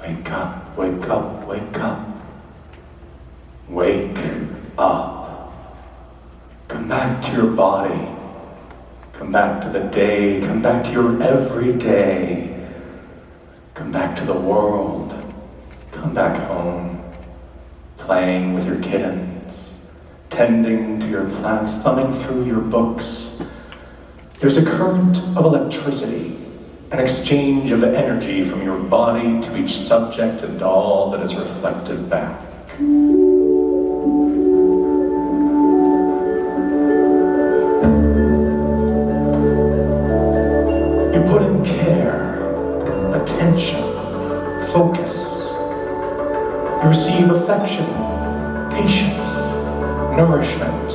Wake up, wake up, wake up. Wake up. Come back to your body. Come back to the day. Come back to your everyday. Come back to the world. Come back home. Playing with your kittens. Tending to your plants. Thumbing through your books. There's a current of electricity. An exchange of energy from your body to each subject and all that is reflected back. You put in care, attention, focus. You receive affection, patience, nourishment.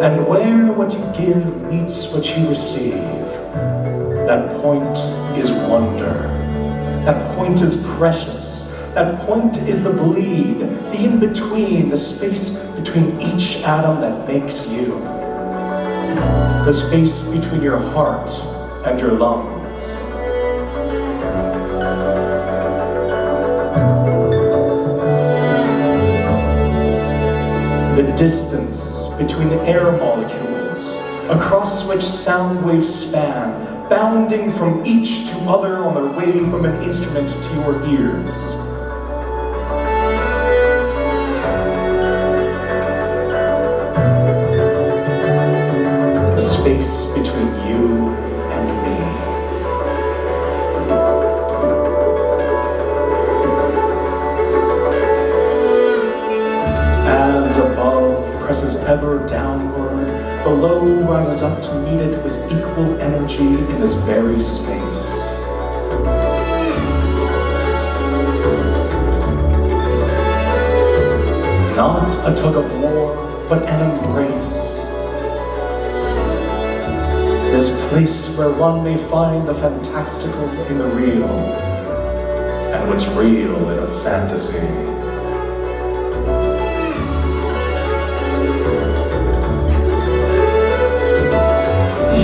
And where what you give meets what you receive, that point is wonder. That point is precious. That point is the bleed, the in-between, the space between each atom that makes you. The space between your heart and your lungs. The distance between air molecules, across which sound waves span, bounding from each to other on their way from an instrument to your ears. The space between you and me. As above presses ever downward, below rises up to meet it with equal energy in this very space. Not a tug of war, but an embrace. This place where one may find the fantastical in the real, and what's real in a fantasy.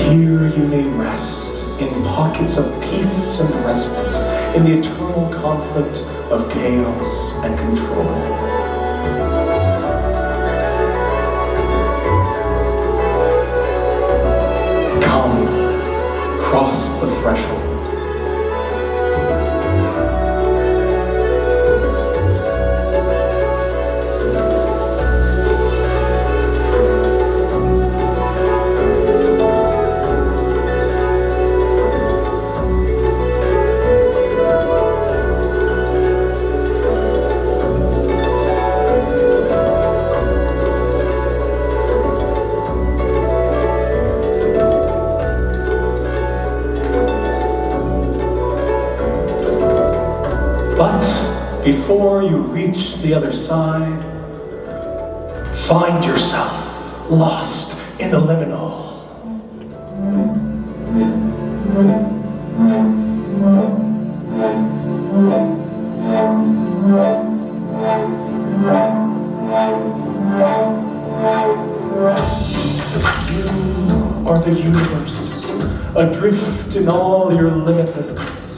Here you may rest in pockets of peace and respite, in the eternal conflict of chaos and control. Come, cross the threshold. But before you reach the other side, find yourself lost in the liminal. You are the universe, adrift in all your limitlessness,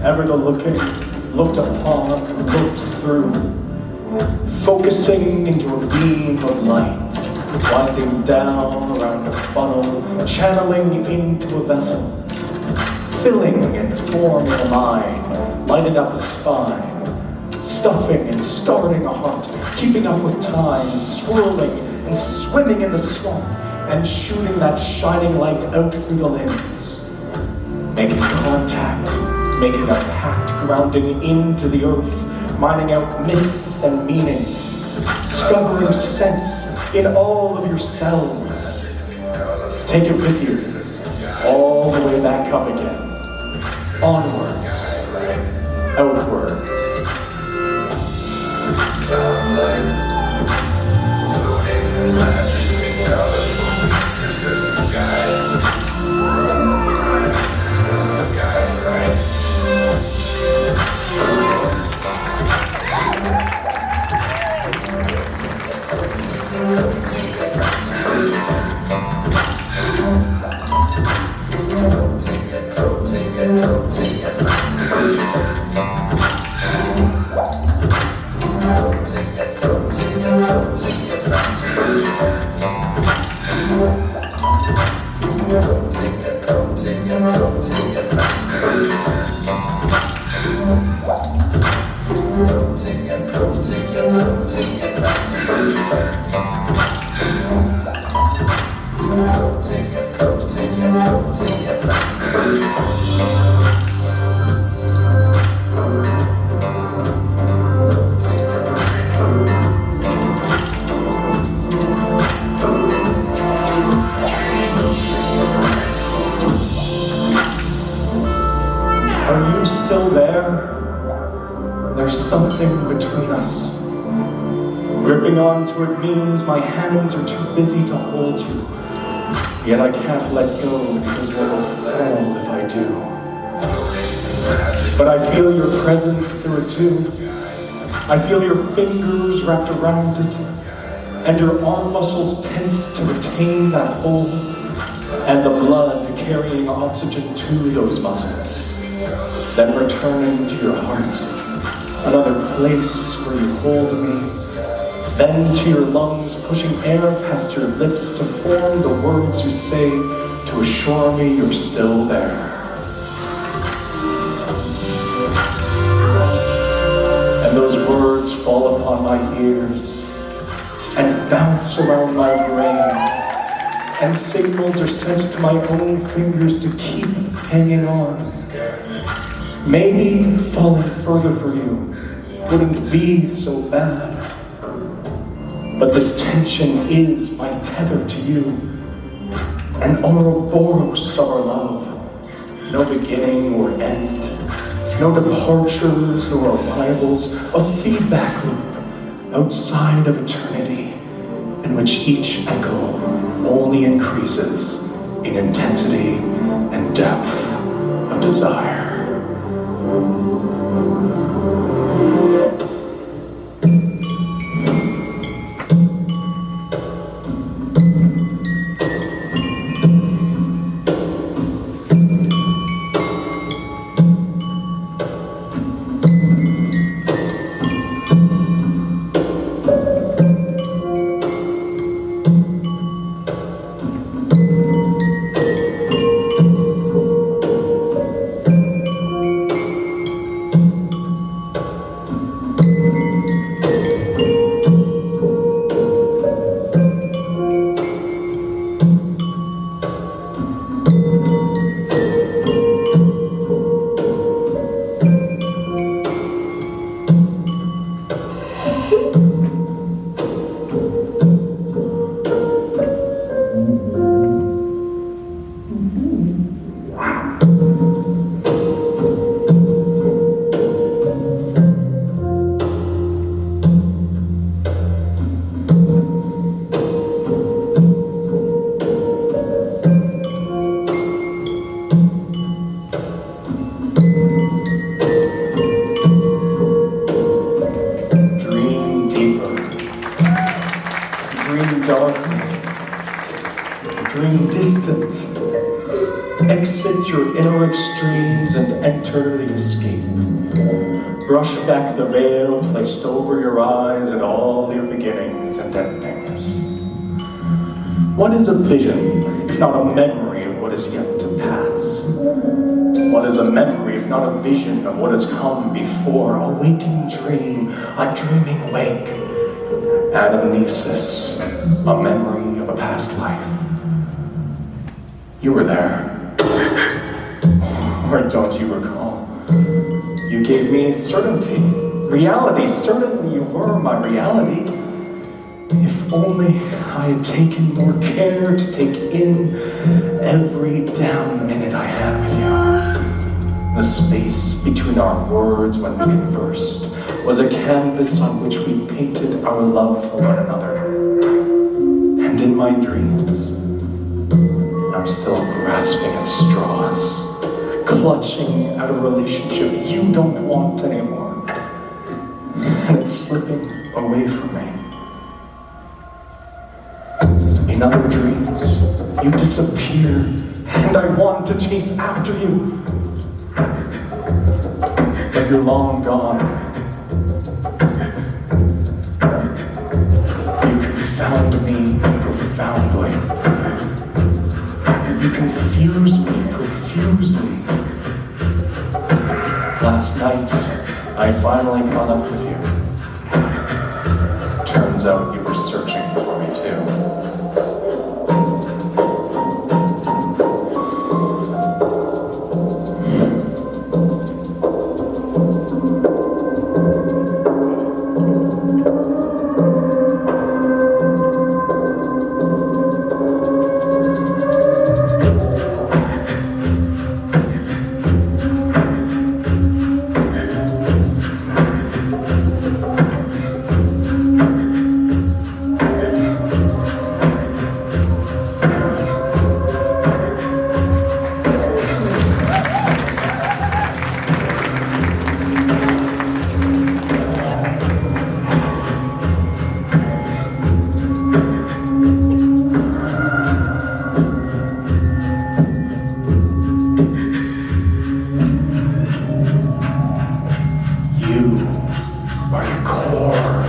ever the looking, looked upon, looked through, focusing into a beam of light, winding down around a funnel, channeling into a vessel, filling and forming a mind, lighting up a spine, stuffing and starting a heart, keeping up with time, swirling and swimming in the swamp, and shooting that shining light out through the limbs, making contact, making a pact, grounding into the earth, mining out myth and meaning, discovering sense in all of your cells. Take it with you, all the way back up again, onwards, outwards. Are you still there? There's something between us. Gripping onto it means my hands are too busy to hold you. Yet I can't let go because what will fall if I do. But I feel your presence through it too. I feel your fingers wrapped around it, and your arm muscles tense to retain that hold, and the blood carrying oxygen to those muscles, then returning to your heart, another place where you hold me, then to your lungs, pushing air past your lips to form the words you say to assure me you're still there. And those words fall upon my ears and bounce around my brain, and signals are sent to my own fingers to keep hanging on. Maybe falling further for you wouldn't be so bad. But this tension is my tether to you, an Ouroboros of our love. No beginning or end, no departures nor arrivals, a feedback loop outside of eternity, in which each echo only increases in intensity and depth of desire. Dream distant. Exit your inner extremes and enter the escape. Brush back the veil placed over your eyes at all your beginnings and endings. What is a vision, if not a memory of what is yet to pass? What is a memory, if not a vision of what has come before? A waking dream, a dreaming wake. Anamnesis, a memory of a past life. You were there. Or don't you recall? You gave me certainty, reality. Certainly you were my reality. If only I had taken more care to take in every damn minute I had with you. The space between our words when we conversed was a canvas on which we painted our love for one another. And in my dreams, I'm still grasping at straws, clutching at a relationship you don't want anymore. And it's slipping away from me. In other dreams, you disappear, and I want to chase after you. But you're long gone. You confound me profoundly. You confuse me profusely. Last night, I finally caught up with you. Turns out you were searching for me too.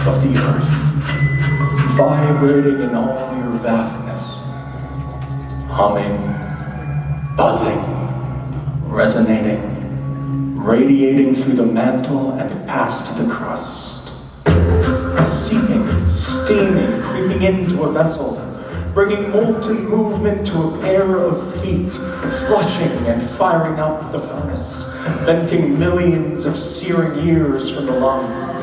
of the earth, vibrating in all your vastness, humming, buzzing, resonating, radiating through the mantle and past the crust, seeping, steaming, creeping into a vessel, bringing molten movement to a pair of feet, flushing and firing up the furnace, venting millions of searing years from the lungs.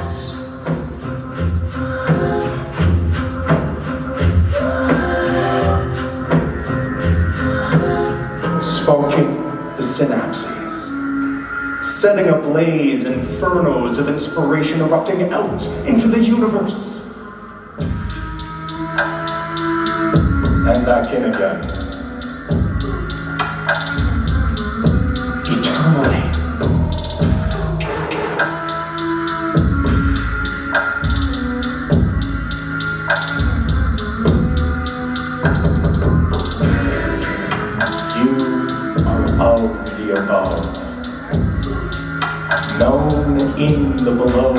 Sparking the synapses, setting ablaze infernos of inspiration erupting out into the universe. And back in again. Eternally. You are of the above, known in the below,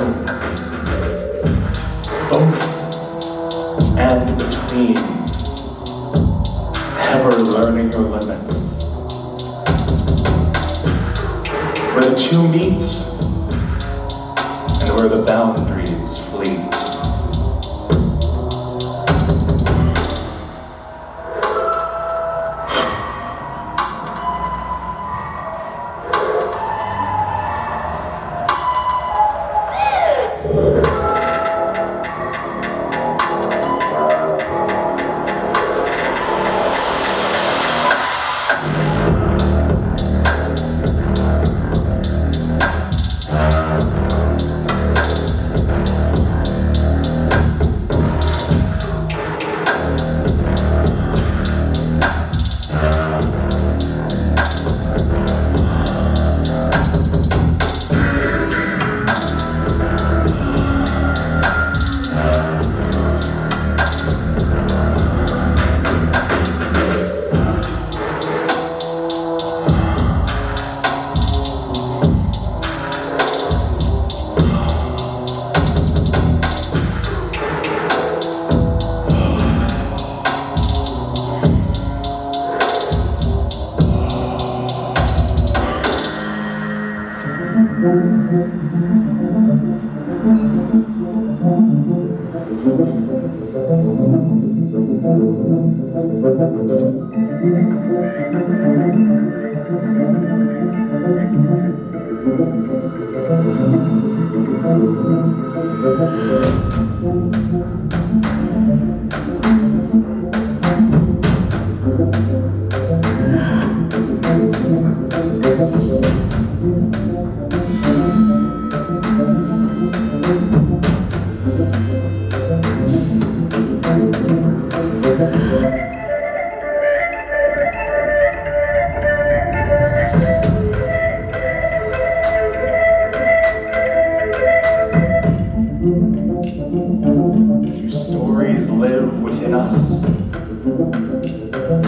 both and between. Ever learning your limits. Where the two meet, and where the boundaries fleet.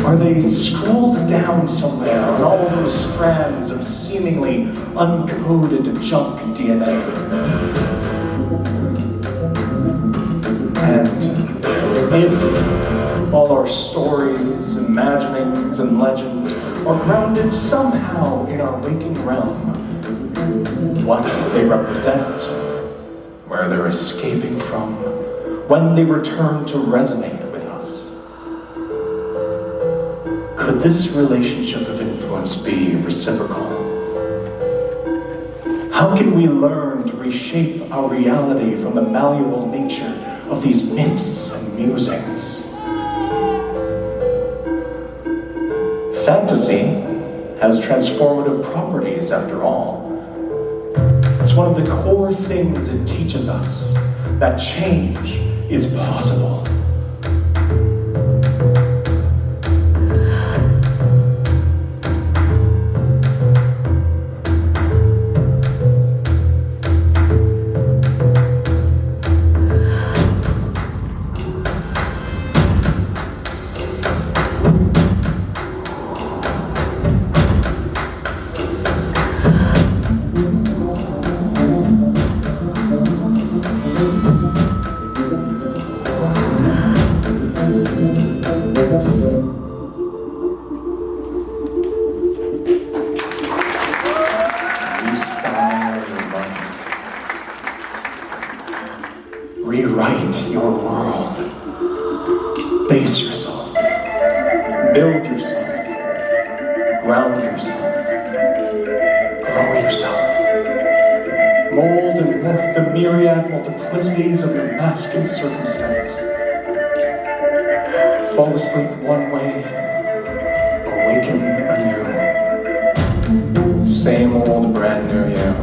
Are they scrolled down somewhere on all those strands of seemingly uncoded junk DNA? And if all our stories, imaginings, and legends are grounded somehow in our waking realm, what they represent, where they're escaping from, when they return to resonate with us. Could this relationship of influence be reciprocal? How can we learn to reshape our reality from the malleable nature of these myths and musings? Fantasy has transformative properties, after all. It's one of the core things it teaches us, that change is possible. mold and morph the myriad multiplicities of your mask and circumstance. Fall asleep one way, awaken anew. Same old brand new you.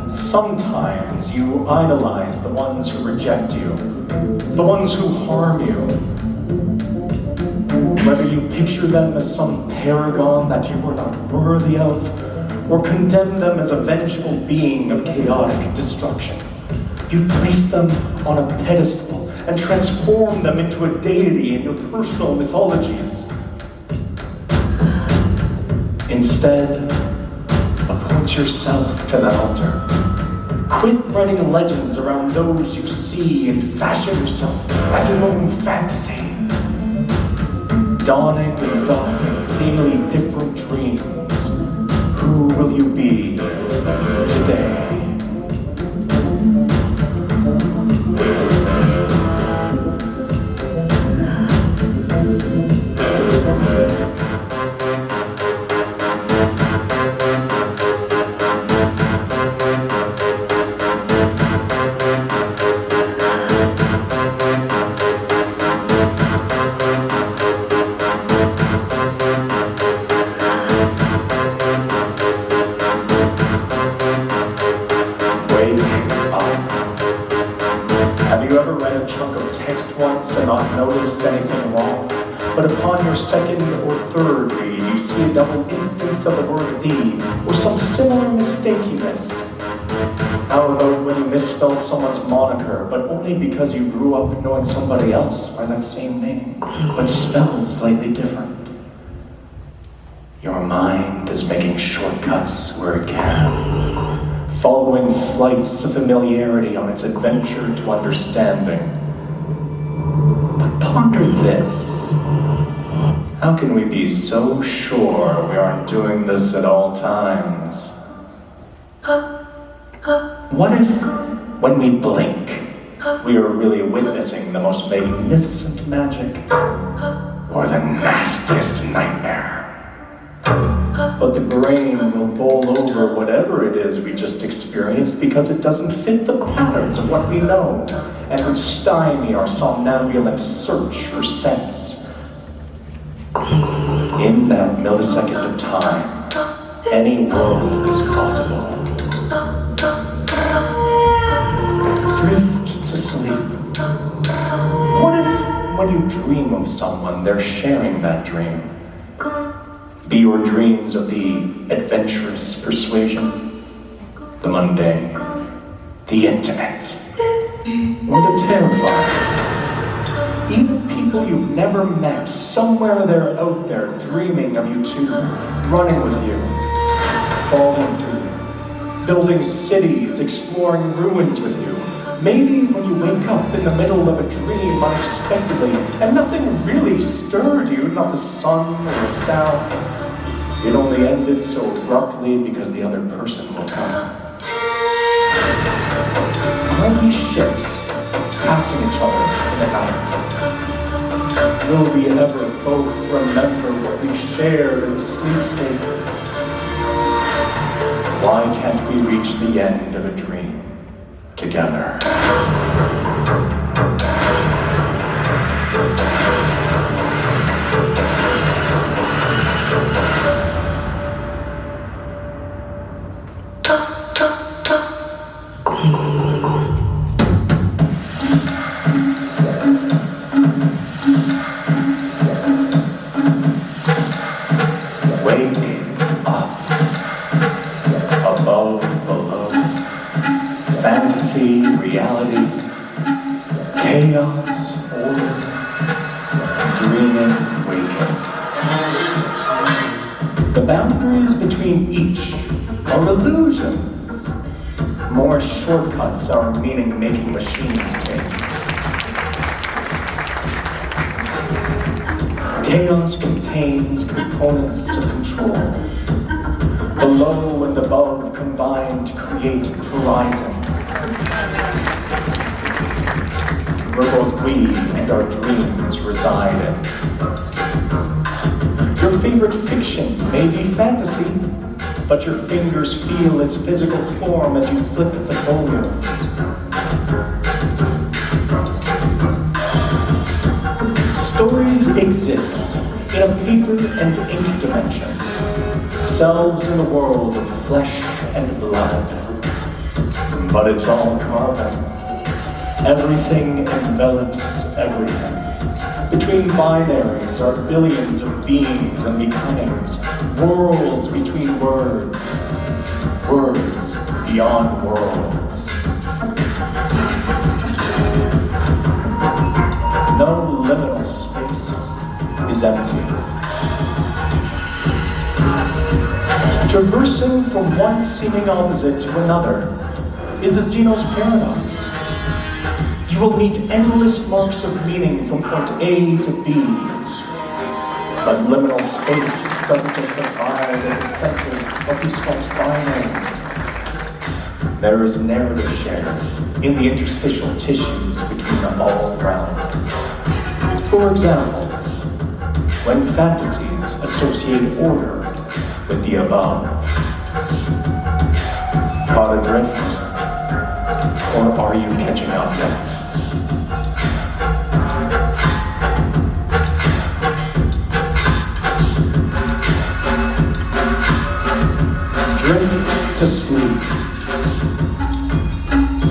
Sometimes you idolize the ones who reject you, the ones who harm you. Whether you picture them as some paragon that you were not worthy of, or condemn them as a vengeful being of chaotic destruction, you place them on a pedestal and transform them into a deity in your personal mythologies. Instead, appoint yourself to that altar. Quit writing legends around those you see and fashion yourself as your own fantasy. Dawning and doffing daily different dreams. Who will you be today? Have you ever read a chunk of text once and not noticed anything wrong? But upon your second or third read, you see a double instance of the word "the" or some similar mistake you missed. How about when you misspell someone's moniker, but only because you grew up knowing somebody else by that same name, but spelled slightly different? Your mind is making shortcuts where it can, following flights of familiarity on its adventure to understanding. But ponder this. How can we be so sure we aren't doing this at all times? What if, when we blink, we are really witnessing the most magnificent magic, or the nastiest nightmare? But the brain will bowl over whatever it is we just experienced because it doesn't fit the patterns of what we know, and would stymie our somnambulant search for sense. In that millisecond of time, any world is possible. Drift to sleep. What if, when you dream of someone, they're sharing that dream? Be your dreams of the adventurous persuasion, the mundane, the intimate, or the terrifying. Even people you've never met, somewhere they're out there dreaming of you too, running with you, falling through you, building cities, exploring ruins with you. Maybe when you wake up in the middle of a dream unexpectedly, and nothing really stirred you, not the sun or the sound. It only ended so abruptly because the other person will come. Are these ships passing each other in the night? Will we ever both remember what we shared in the sleep state? Why can't we reach the end of a dream together? The boundaries between each are illusions. More shortcuts our meaning-making machines take. Chaos contains components of control. Below and above combine to create horizon. Where both we and our dreams reside in. Your favorite fiction may be fantasy, but your fingers feel its physical form as you flip the folios. Stories exist in a paper and ink dimension, selves in a world of flesh and blood. But it's all carbon. Everything envelops everything. Between binaries are billions of beings and becomings, worlds between words, words beyond worlds. No liminal space is empty. Traversing from one seeming opposite to another is a Zeno's paradox. You will meet endless marks of meaning from point A to B. But liminal space doesn't just abide at the center of these false binaries. There is narrative shared in the interstitial tissues between all realms. For example, when fantasies associate order with the above. Caught adrift? Or are you catching up yet? Drift to sleep.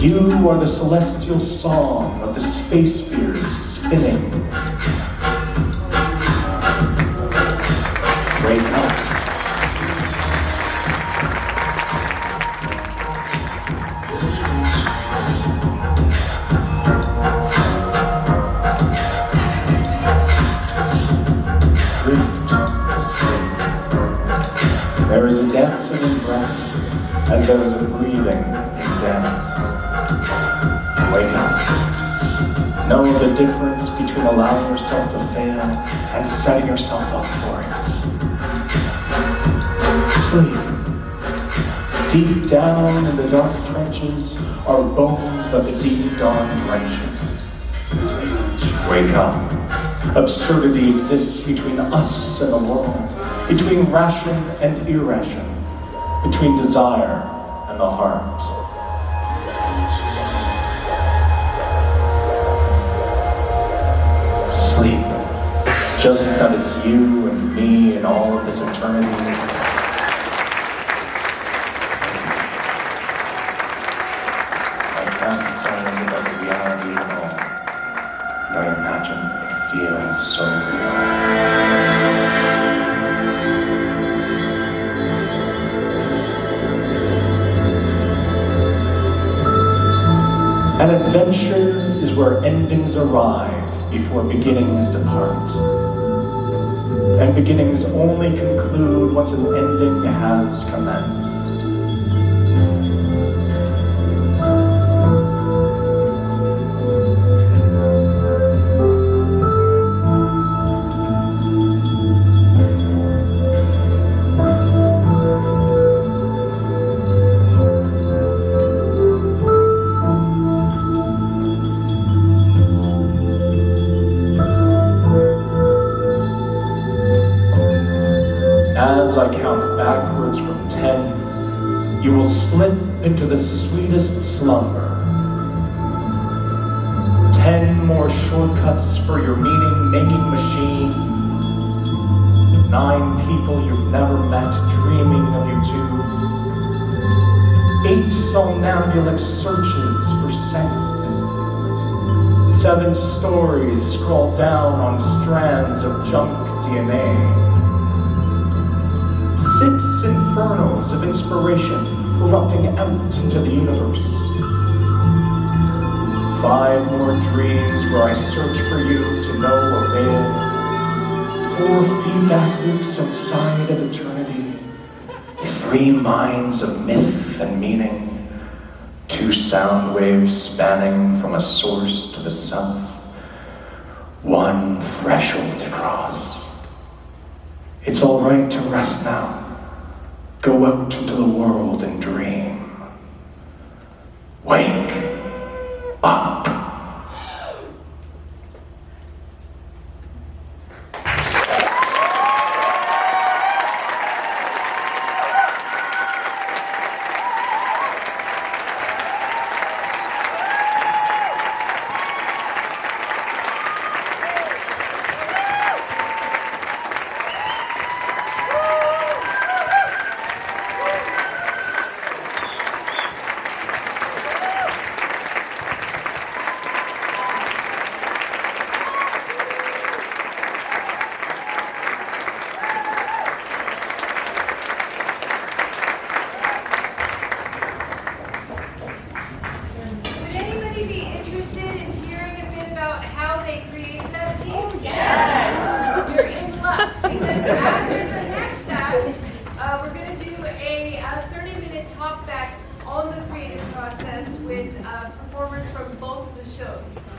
You are the celestial song of the space spheres spinning. Wake up. There is a dancing in breath, as there is a breathing in dance. Wake up. Know the difference between allowing yourself to fail and setting yourself up for it. Sleep. Deep down in the dark trenches are bones that the deep dawn drenches. Wake up. Absurdity exists between us and the world. Between ration and irration, between desire and the heart. Sleep, just that it's you and me and all of this eternity. I fantasize about the reality of it all, and I imagine it feels so real. An adventure is where endings arrive before beginnings depart. And beginnings only conclude once an ending has commenced. As I count backwards from 10, you will slip into the sweetest slumber. 10 more shortcuts for your meaning-making machine. 9 people you've never met dreaming of you too. 8 somnambulic searches for sense. 7 stories scrawled down on strands of junk DNA. 6 infernos of inspiration erupting out into the universe. 5 more dreams where I search for you to no avail. 4 feedback loops outside of eternity, 3 minds of myth and meaning, 2 sound waves spanning from a source to the south, 1 threshold to cross. It's all right to rest now. Go out into the world and dream. Wake up.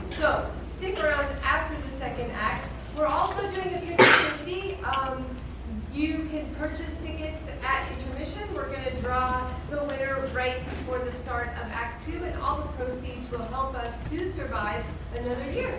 So, stick around after the second act. We're also doing a 50/50. You can purchase tickets at intermission. We're going to draw the winner right before the start of Act 2, and all the proceeds will help us to survive another year.